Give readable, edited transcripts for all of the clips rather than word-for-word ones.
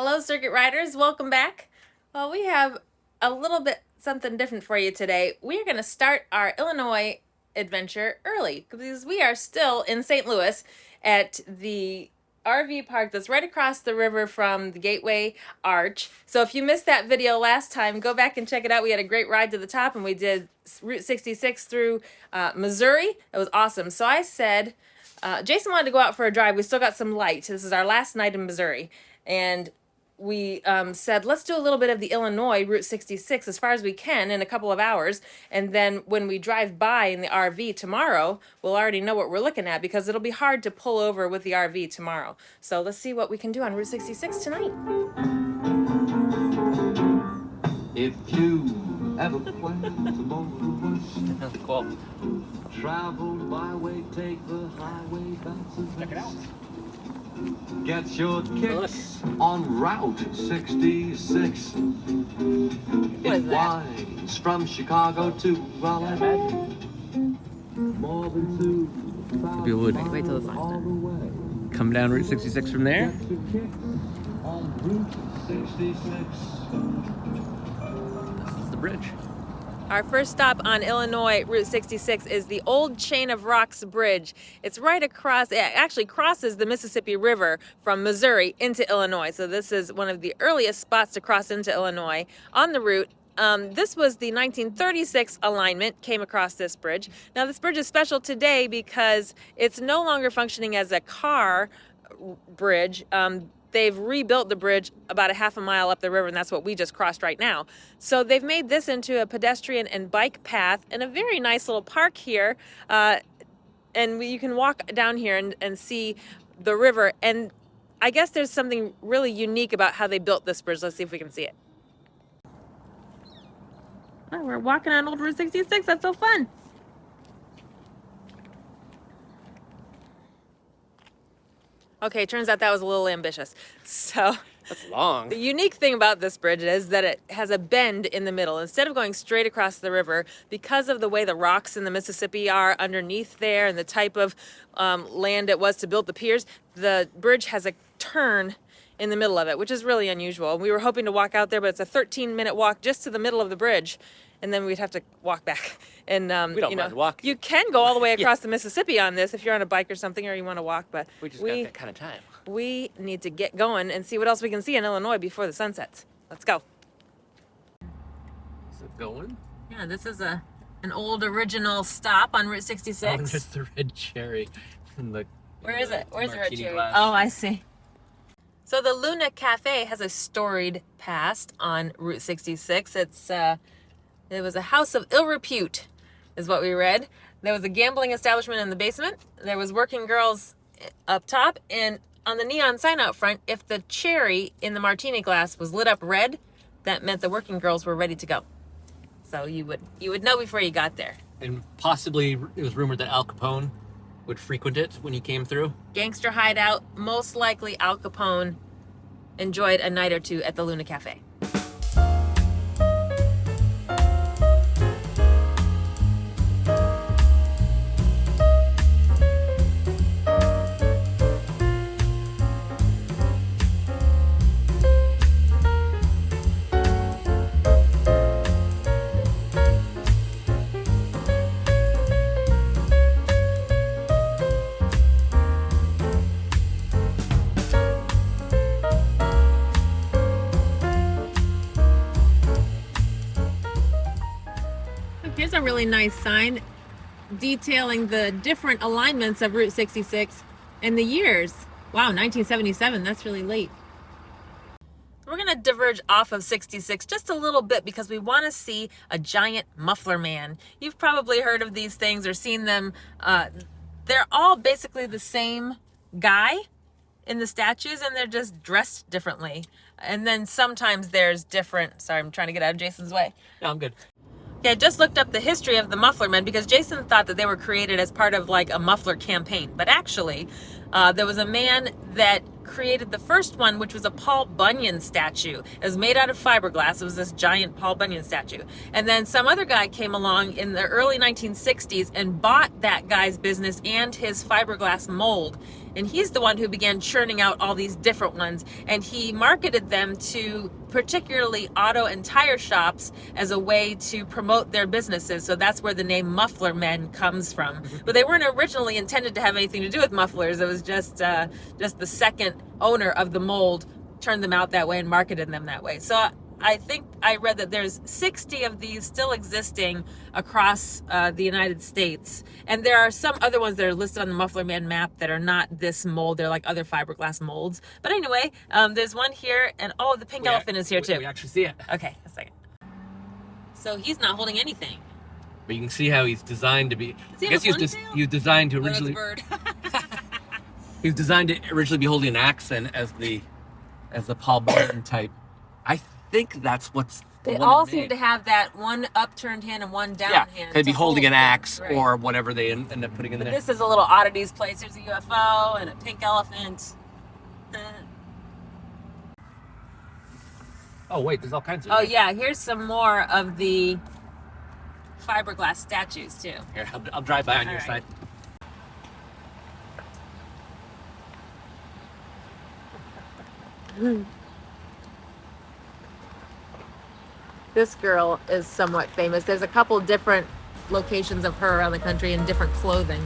Hello, Circuit Riders. Welcome back. Well, we have a little bit something different for you today. We're going to start our Illinois adventure early because we are still in St. Louis at the RV park that's right across the river from the Gateway Arch. So if you missed that video last time, go back and check it out. We had a great ride to the top and we did Route 66 through Missouri. It was awesome. So I said, Jason wanted to go out for a drive. We still got some light. This is our last night in Missouri. And we said, let's do a little bit of the Illinois Route 66 as far as we can in a couple of hours. And then when we drive by in the RV tomorrow, we'll already know what we're looking at because it'll be hard to pull over with the RV tomorrow. So let's see what we can do on Route 66 tonight. If you ever plan to motor Cool. travel by way, take the highway, bounces. Check it out. Get your kicks on Route 66. It winds from Chicago to Raleigh. More than 2,000 People would wait till the sign all the way. come down Route 66 from there. Get your kicks on Route 66. This is the bridge. Our first stop on Illinois Route 66 is the Old Chain of Rocks Bridge. It's right across, it actually crosses the Mississippi River from Missouri into Illinois. So this is one of the earliest spots to cross into Illinois on the route. This was the 1936 alignment, came across this bridge. Now this bridge is special today because it's no longer functioning as a car bridge. They've rebuilt the bridge about a half a mile up the river, and that's what we just crossed right now. So they've made this into a pedestrian and bike path and a very nice little park here. And you can walk down here and see the river. And I guess there's something really unique about how they built this bridge. Let's see if we can see it. Oh, we're walking on Old Route 66. That's so fun. Okay, turns out that was a little ambitious. So That's long. the unique thing about this bridge is that it has a bend in the middle. Instead of going straight across the river, because of the way the rocks in the Mississippi are underneath there and the type of land it was to build the piers, the bridge has a turn in the middle of it, which is really unusual. We were hoping to walk out there, but it's a 13-minute walk just to the middle of the bridge. And then we'd have to walk back. And We don't mind walking. you can go all the way across the Mississippi on this if you're on a bike or something, or you want to walk. But We just got that kind of time. we need to get going and see what else we can see in Illinois before the sun sets. Let's go. Is it going? Yeah, this is an old original stop on Route Oh, 66. there's the red cherry. And the, Where is it? Where's the red martini cherry? glass. Oh, I see. So the Luna Cafe has a storied past on Route 66. It was a house of ill repute, is what we read. There was a gambling establishment in the basement. There was working girls up top, and on the neon sign out front, if the cherry in the martini glass was lit up red, that meant the working girls were ready to go. So you would know before you got there. And possibly it was rumored that Al Capone would frequent it when he came through. Gangster hideout, most likely Al Capone enjoyed a night or two at the Luna Cafe. Here's a really nice sign detailing the different alignments of Route 66 and the years. Wow, 1977, that's really late. We're gonna diverge off of 66 just a little bit because we wanna see a giant muffler man. You've probably heard of these things or seen them. They're all basically the same guy in the statues and they're just dressed differently. And then sometimes there's different, sorry, I'm trying to get out of Jason's way. No, I'm good. Okay, I just looked up the history of the Muffler Men because Jason thought that they were created as part of like a muffler campaign. But actually, there was a man that created the first one, which was a Paul Bunyan statue. It was made out of fiberglass. It was this giant Paul Bunyan statue. And then some other guy came along in the early 1960s and bought that guy's business and his fiberglass mold. and he's the one who began churning out all these different ones, and he marketed them to particularly auto and tire shops as a way to promote their businesses. So that's where the name Muffler Men comes from. But they weren't originally intended to have anything to do with mufflers. It was just the second owner of the mold turned them out that way and marketed them that way. So I think I read that there's 60 of these still existing across the United States. And there are some other ones that are listed on the Muffler Man map that are not this mold. They're like other fiberglass molds. But anyway, there's one here, and oh, the pink elephant is here too. We actually see it. Okay, a second. So he's not holding anything. But you can see how he's designed to be. Does he I have guess a ponytail? he was designed to Oh, that's a originally. bird. He was designed to originally be holding an axe and as the Paul Barton type. I think that's what's. They all seem to have that one upturned hand and one down hand. They'd be to holding hold an axe things, right. or whatever they end up putting in But there. this is a little oddities place. There's a UFO and a pink elephant. Oh wait, there's all kinds of. Oh yeah, here's some more of the fiberglass statues too. Here, I'll drive by on All your right. side. This girl is somewhat famous. There's a couple different locations of her around the country in different clothing.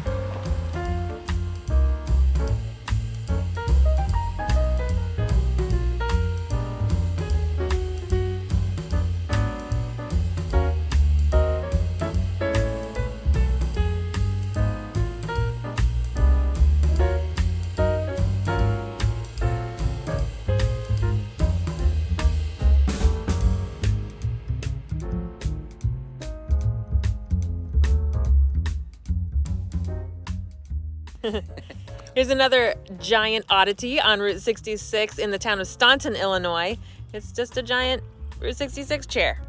Here's another giant oddity on Route 66 in the town of Staunton, Illinois. It's just a giant Route 66 chair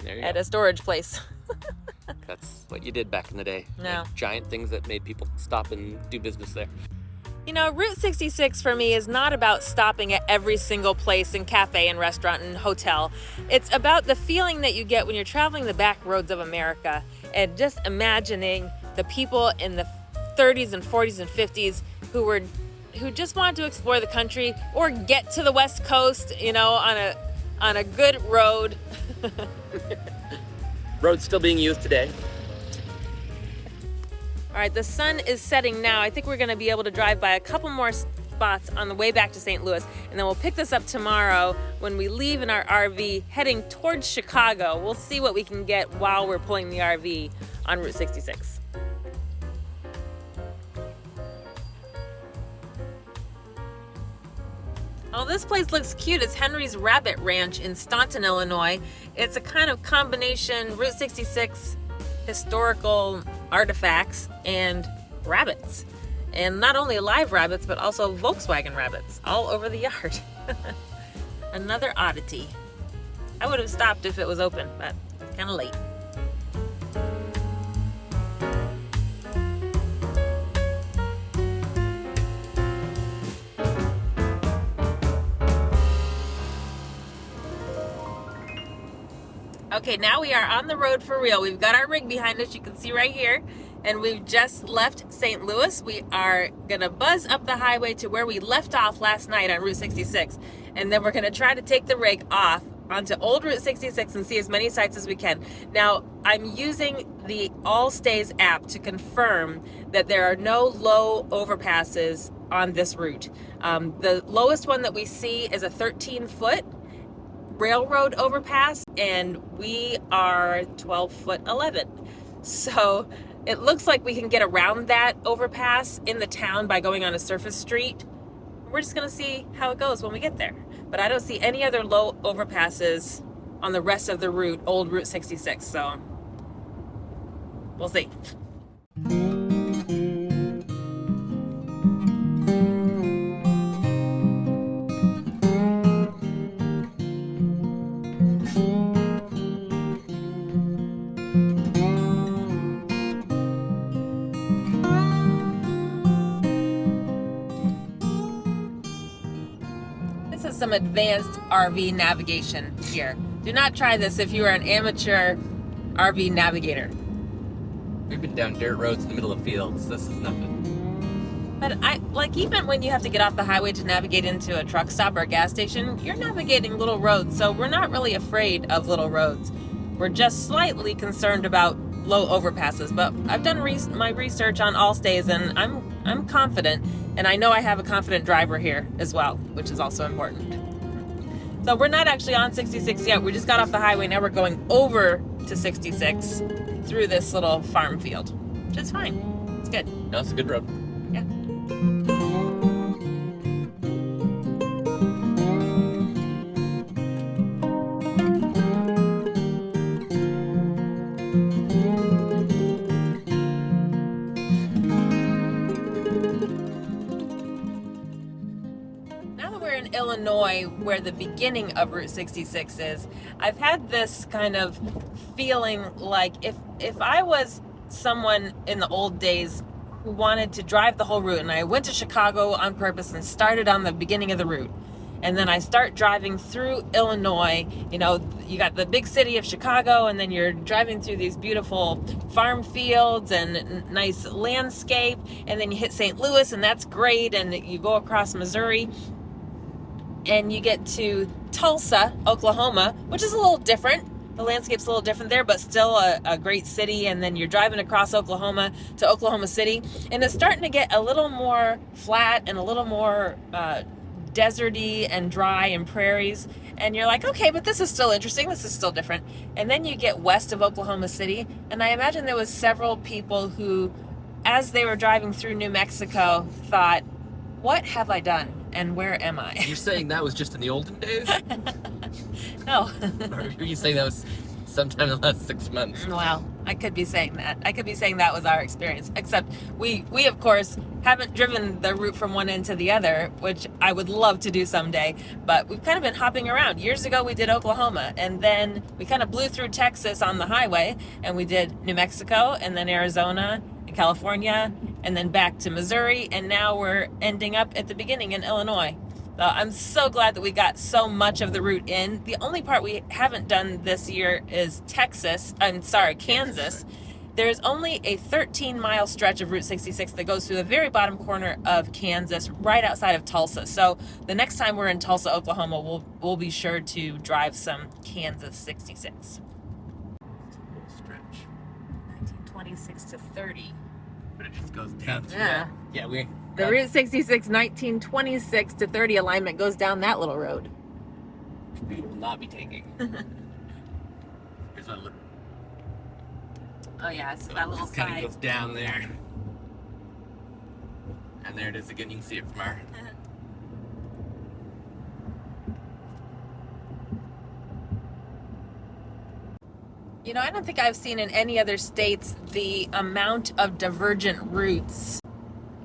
There you at go. a storage place. That's what you did back in the day. No. Like giant things that made people stop and do business there. You know, Route 66 for me is not about stopping at every single place and cafe and restaurant and hotel. It's about the feeling that you get when you're traveling the back roads of America and just imagining the people in the 30s and 40s and 50s who just wanted to explore the country or get to the West Coast, you know, on a good road. Road's still being used today. All right, the sun is setting now. I think we're going to be able to drive by a couple more spots on the way back to St. Louis, and then we'll pick this up tomorrow when we leave in our RV heading towards Chicago. We'll see what we can get while we're pulling the RV on Route 66. Oh, this place looks cute. It's Henry's Rabbit Ranch in Staunton, Illinois. It's a kind of combination Route 66 historical artifacts and rabbits. And not only live rabbits, but also Volkswagen rabbits all over the yard. Another oddity. I would have stopped if it was open, but it's kind of late. Okay, now we are on the road for real. We've got our rig behind us, you can see right here, and we've just left St. Louis. We are gonna buzz up the highway to where we left off last night on Route 66, and then we're gonna try to take the rig off onto old Route 66 and see as many sites as we can. Now, I'm using the All Stays app to confirm that there are no low overpasses on this route. The lowest one that we see is a 13-foot railroad overpass, and we are 12-foot 11. So it looks like we can get around that overpass in the town by going on a surface street. We're just gonna see how it goes when we get there. But I don't see any other low overpasses on the rest of the route, old Route 66, so we'll see. Some advanced RV navigation here. Do not try this if you are an amateur RV navigator. We've been down dirt roads in the middle of fields. This is nothing. But even when you have to get off the highway to navigate into a truck stop or a gas station, you're navigating little roads, so we're not really afraid of little roads. We're just slightly concerned about low overpasses. But I've done my research on all stays, and I'm confident, and I know I have a confident driver here as well, which is also important. So we're not actually on 66 yet. We just got off the highway. Now we're going over to 66 through this little farm field, which is fine. It's good. No, it's a good road. Yeah. Illinois, where the beginning of Route 66 is, I've had this kind of feeling like if I was someone in the old days who wanted to drive the whole route, and I went to Chicago on purpose and started on the beginning of the route, and then I start driving through Illinois, you got the big city of Chicago, and then you're driving through these beautiful farm fields and nice landscape, and then you hit St. Louis, and that's great, and you go across Missouri, and you get to Tulsa, Oklahoma, which is a little different. The landscape's a little different there, but still a great city. And then you're driving across Oklahoma to Oklahoma City, and it's starting to get a little more flat and a little more deserty and dry and prairies. And you're like, okay, but this is still interesting. This is still different. And then you get west of Oklahoma City, and I imagine there was several people who, as they were driving through New Mexico, thought, what have I done? And where am I? You're saying that was just in the olden days? No. Or are you saying that was sometime in the last 6 months? Well, I could be saying that. I could be saying that was our experience. Except we of course haven't driven the route from one end to the other, which I would love to do someday. But we've kind of been hopping around. Years ago we did Oklahoma, and then we kind of blew through Texas on the highway, and we did New Mexico, and then Arizona, and California, and then back to Missouri, and now we're ending up at the beginning in Illinois. So I'm so glad that we got so much of the route in. The only part we haven't done this year is Kansas. There's only a 13-mile stretch of Route 66 that goes through the very bottom corner of Kansas, right outside of Tulsa. So the next time we're in Tulsa, Oklahoma, we'll be sure to drive some Kansas 66. Stretch. 1926 to 30. But it just goes down. Yeah. Yeah, The Route 66 1926 to 30 alignment goes down that little road. We will not be taking. Here's what it looks. Oh yeah, it's So that little it kind side. of goes down there. And there it is again. You can see it from our. I don't think I've seen in any other states the amount of divergent routes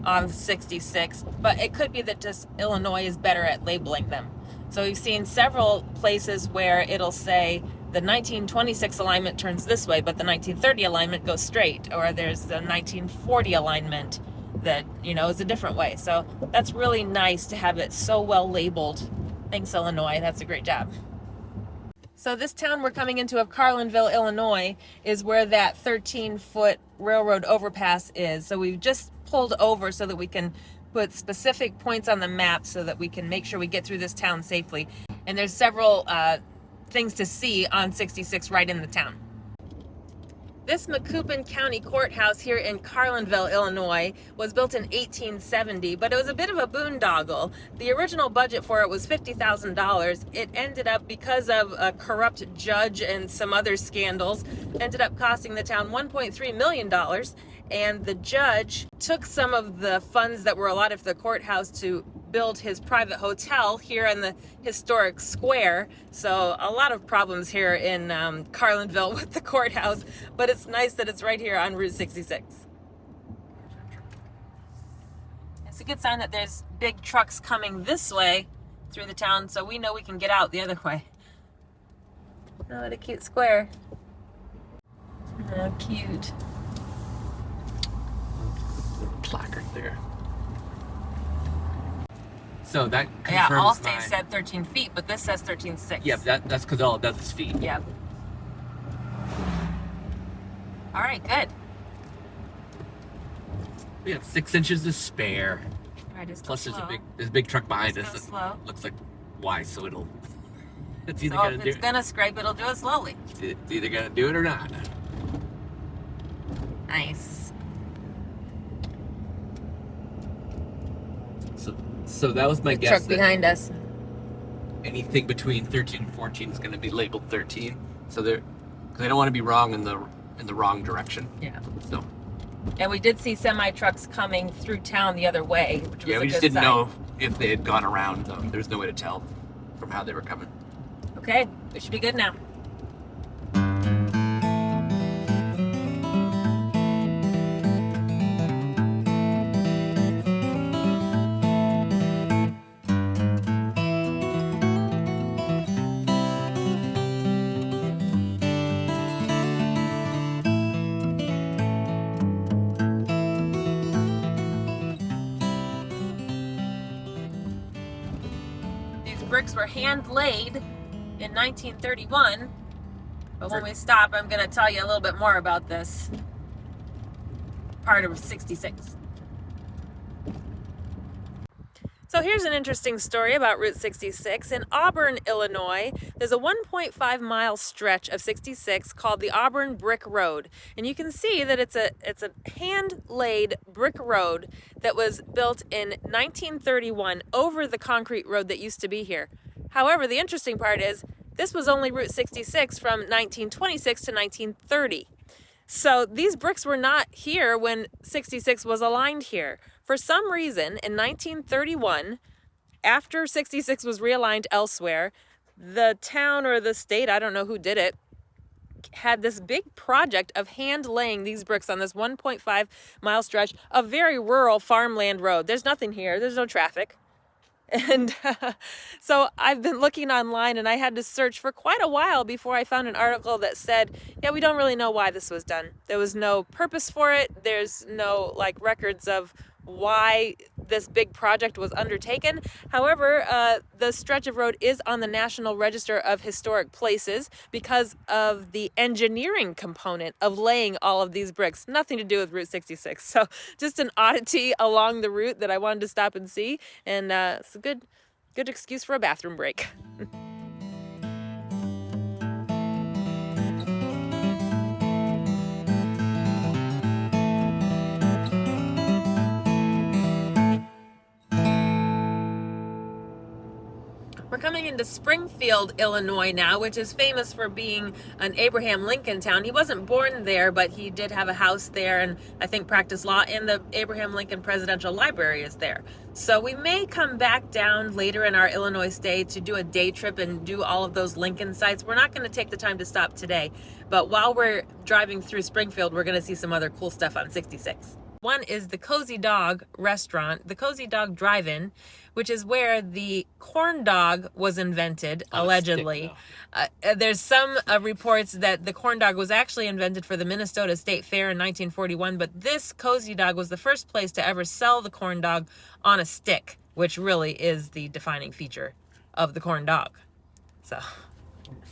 on 66, but it could be that just Illinois is better at labeling them. So we've seen several places where it'll say the 1926 alignment turns this way, but the 1930 alignment goes straight, or there's the 1940 alignment that, is a different way. So that's really nice to have it so well labeled. Thanks, Illinois. That's a great job. So this town we're coming into of Carlinville, Illinois, is where that 13-foot railroad overpass is. So we've just pulled over so that we can put specific points on the map so that we can make sure we get through this town safely. And there's several things to see on 66 right in the town. This Macoupin County Courthouse here in Carlinville, Illinois, was built in 1870, but it was a bit of a boondoggle. The original budget for it was $50,000. It ended up, because of a corrupt judge and some other scandals, ended up costing the town $1.3 million. And the judge took some of the funds that were allotted for the courthouse to build his private hotel here in the historic square. So a lot of problems here in Carlinville with the courthouse, but it's nice that it's right here on Route 66. It's a good sign that there's big trucks coming this way through the town, so we know we can get out the other way. Oh, what a cute square. Oh, cute. Placard there. So that confirms Yeah, Allstate said 13 feet, but this says 13.6. Yep, that's because all it does is feet. Yep. All right, good. We got 6 inches to spare. All right, just go Plus, slow. there's a big truck behind Just us go that slow. looks like Y, so it'll. It's either So gonna if do. it's gonna scrape, it'll do it slowly. It's either gonna do it or not. Nice. So that was my The guess. truck That behind us. anything between 13 and 14 is going to be labeled 13. So they don't want to be wrong in the wrong direction. Yeah. So And we did see semi trucks coming through town the other way, which was yeah, a we just good didn't sign. know if they had gone around. There's no way to tell from how they were coming. Okay, we should be good now. These bricks were hand laid in 1931, but when we stop, I'm going to tell you a little bit more about this part of 66. So here's an interesting story about Route 66. In Auburn, Illinois, there's a 1.5 mile stretch of 66 called the Auburn Brick Road. And you can see that it's a hand-laid brick road that was built in 1931 over the concrete road that used to be here. However, the interesting part is this was only Route 66 from 1926 to 1930. So these bricks were not here when 66 was aligned here. For some reason, in 1931, after 66 was realigned elsewhere, the town or the state, I don't know who did it, had this big project of hand laying these bricks on this 1.5 mile stretch of very rural farmland road. There's nothing here. There's no traffic. And so I've been looking online, and I had to search for quite a while before I found an article that said, yeah, we don't really know why this was done. There was no purpose for it. There's no records of why this big project was undertaken. However, the stretch of road is on the National Register of Historic Places because of the engineering component of laying all of these bricks. Nothing to do with Route 66. So just an oddity along the route that I wanted to stop and see. And it's a good excuse for a bathroom break. We're coming into Springfield, Illinois now, which is famous for being an Abraham Lincoln town. He wasn't born there, but he did have a house there and I think practiced law, and the Abraham Lincoln Presidential Library is there. So we may come back down later in our Illinois stay to do a day trip and do all of those Lincoln sites. We're not going to take the time to stop today, but while we're driving through Springfield, we're going to see some other cool stuff on 66. One is the Cozy Dog restaurant, the Cozy Dog Drive-In, which is where the corn dog was invented, allegedly. There's some reports that the corn dog was actually invented for the Minnesota State Fair in 1941, but this Cozy Dog was the first place to ever sell the corn dog on a stick, which really is the defining feature of the corn dog. So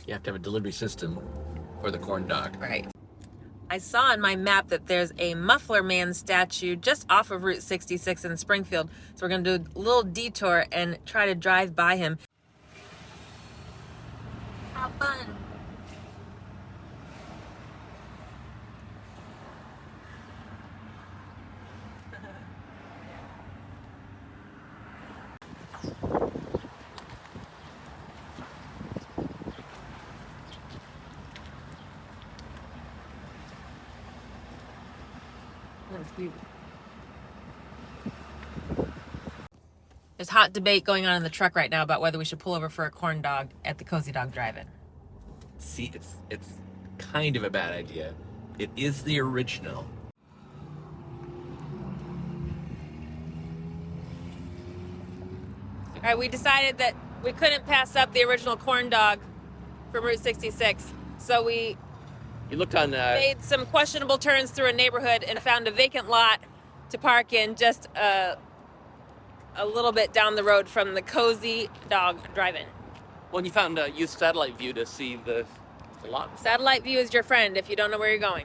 You have to have a delivery system for the corn dog. right. I saw on my map that there's a Muffler Man statue just off of Route 66 in Springfield. So we're going to do a little detour and try to drive by him. How fun. There's hot debate going on in the truck right now about whether we should pull over for a corn dog at the Cozy Dog Drive-In. See, it's kind of a bad idea. It is the original. All right, we decided that we couldn't pass up the original corn dog from Route 66. So we You looked on. made some questionable turns through a neighborhood and found a vacant lot to park in just a little bit down the road from the Cozy Dog Drive-In. Well, you found used satellite view to see the lot. Satellite view is your friend if you don't know where you're going.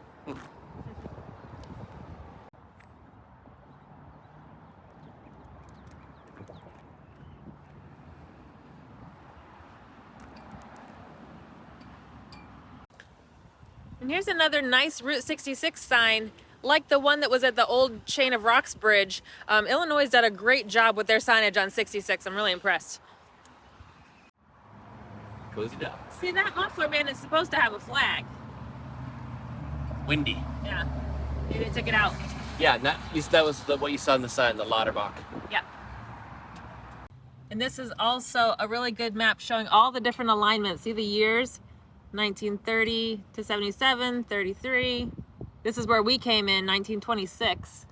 And here's another nice Route 66 sign, like the one that was at the old Chain of Rocks Bridge. Illinois has done a great job with their signage on 66. I'm really impressed. Cozy dog. See, that Muffler Man is supposed to have a flag. Windy. Yeah. Maybe they took it out. Yeah, that was what you saw on the sign, the Lauterbach. Yeah. And this is also a really good map showing all the different alignments. See the years? 1930 to 77, 33. This is where we came in, 1926.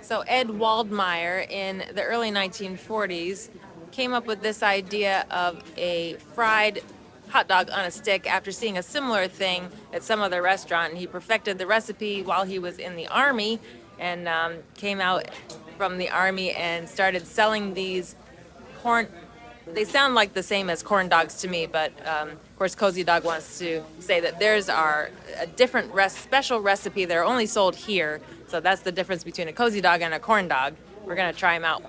So Ed Waldmeyer in the early 1940s came up with this idea of a fried hot dog on a stick after seeing a similar thing at some other restaurant. And he perfected the recipe while he was in the Army and came out from the Army and started selling these corn. They sound like the same as corn dogs to me, but of course Cozy Dog wants to say that theirs are a different special recipe. They're only sold here, so that's the difference between a Cozy Dog and a corn dog. We're gonna try them out.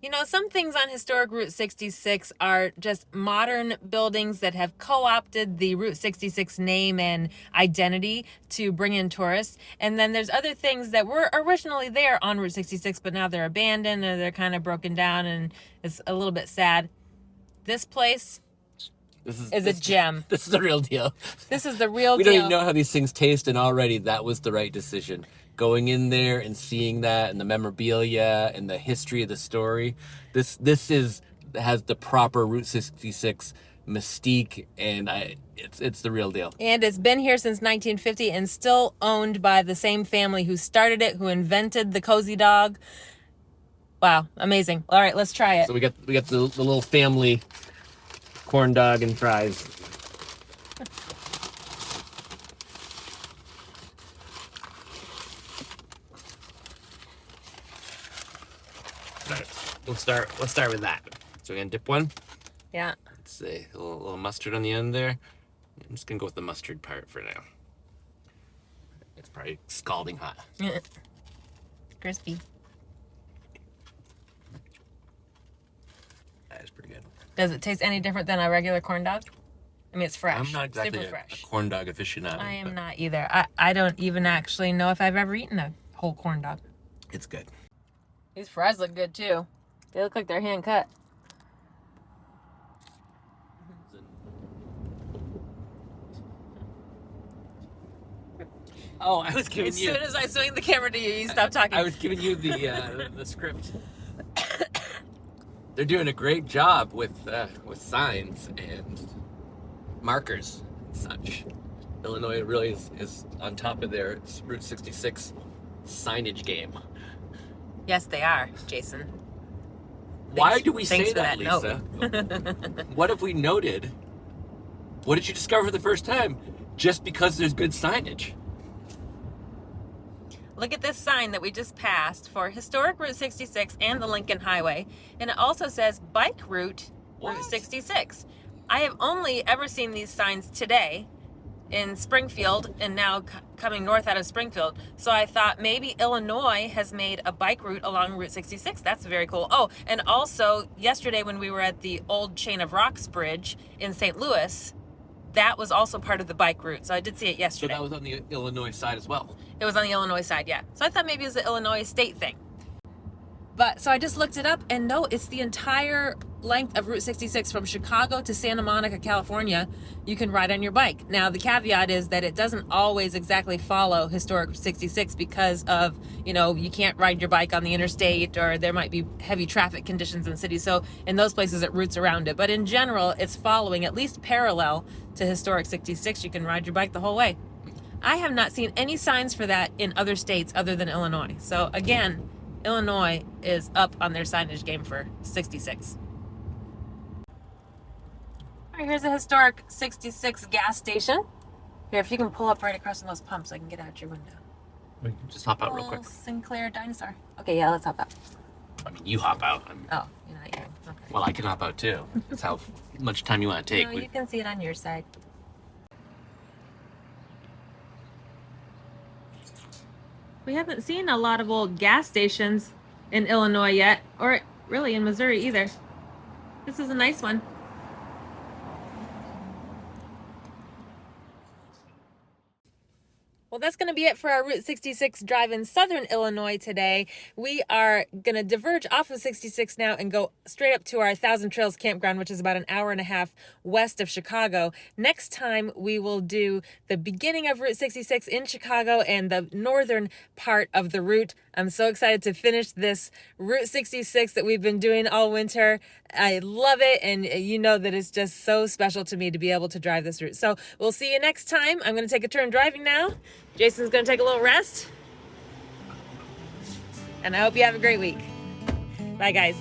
You know, some things on historic Route 66 are just modern buildings that have co-opted the Route 66 name and identity to bring in tourists. And then there's other things that were originally there on Route 66, but now they're abandoned or they're kind of broken down, and it's a little bit sad. This place is a gem. This is the real deal. This is the real deal. We don't even know how these things taste, and already that was the right decision. Going in there and seeing that and the memorabilia and the history of the story. This has the proper Route 66 mystique, and it's the real deal. And it's been here since 1950 and still owned by the same family who started it, who invented the Cozy Dog. Wow, amazing. All right, let's try it. So we got the little family corn dog and fries. Let's start with that. So we're gonna dip one. Yeah. Let's see, a little mustard on the end there. I'm just gonna go with the mustard part for now. It's probably scalding hot. Crispy. That is pretty good. Does it taste any different than a regular corn dog? I mean, it's fresh. I'm not exactly super a fresh. corn dog aficionado. I am not either. I don't even actually know if I've ever eaten a whole corn dog. It's good. These fries look good too. They look like they're hand cut. Oh, I was giving As you. soon as I swing the camera to you, you stop talking. I was giving you the script. They're doing a great job with signs and markers and such. Illinois really is on top of their Route 66 signage game. Yes, they are, Jason. Why do we thanks say for that, Lisa? note. What have we noted? What did you discover for the first time? Just because there's good signage. Look at this sign that we just passed for historic Route 66 and the Lincoln Highway. And it also says bike route Route 66. I have only ever seen these signs today in Springfield and now coming north out of Springfield. So I thought maybe Illinois has made a bike route along Route 66. That's very cool. Oh, and also yesterday when we were at the old Chain of Rocks Bridge in St. Louis, that was also part of the bike route. So I did see it yesterday. So that was on the Illinois side as well. It was on the Illinois side, yeah. So I thought maybe it was the Illinois state thing. But so I just looked it up, and no, it's the entire length of Route 66 from Chicago to Santa Monica, California. You can ride on your bike. Now, the caveat is that it doesn't always exactly follow historic 66 because of, you can't ride your bike on the interstate, or there might be heavy traffic conditions in the city. So in those places, it routes around it. But in general, it's following at least parallel to historic 66. You can ride your bike the whole way. I have not seen any signs for that in other states other than Illinois. So again, Illinois is up on their signage game for 66. All right, here's a historic 66 gas station. Here, if you can pull up right across from those pumps, I can get out your window. We can just hop out real quick. Sinclair dinosaur. Okay, yeah, let's hop out. I mean, you hop out. Oh, you're not even. Okay. Well, I can hop out too. That's how much time you want to take. No, you can see it on your side. We haven't seen a lot of old gas stations in Illinois yet, or really in Missouri either. This is a nice one. Well, that's going to be it for our Route 66 drive in Southern Illinois today. We are going to diverge off of 66 now and go straight up to our Thousand Trails campground, which is about an hour and a half west of Chicago. Next time, we will do the beginning of Route 66 in Chicago and the northern part of the route. I'm so excited to finish this Route 66 that we've been doing all winter. I love it, and you know that it's just so special to me to be able to drive this route. So we'll see you next time. I'm going to take a turn driving now. Jason's going to take a little rest. And I hope you have a great week. Bye, guys.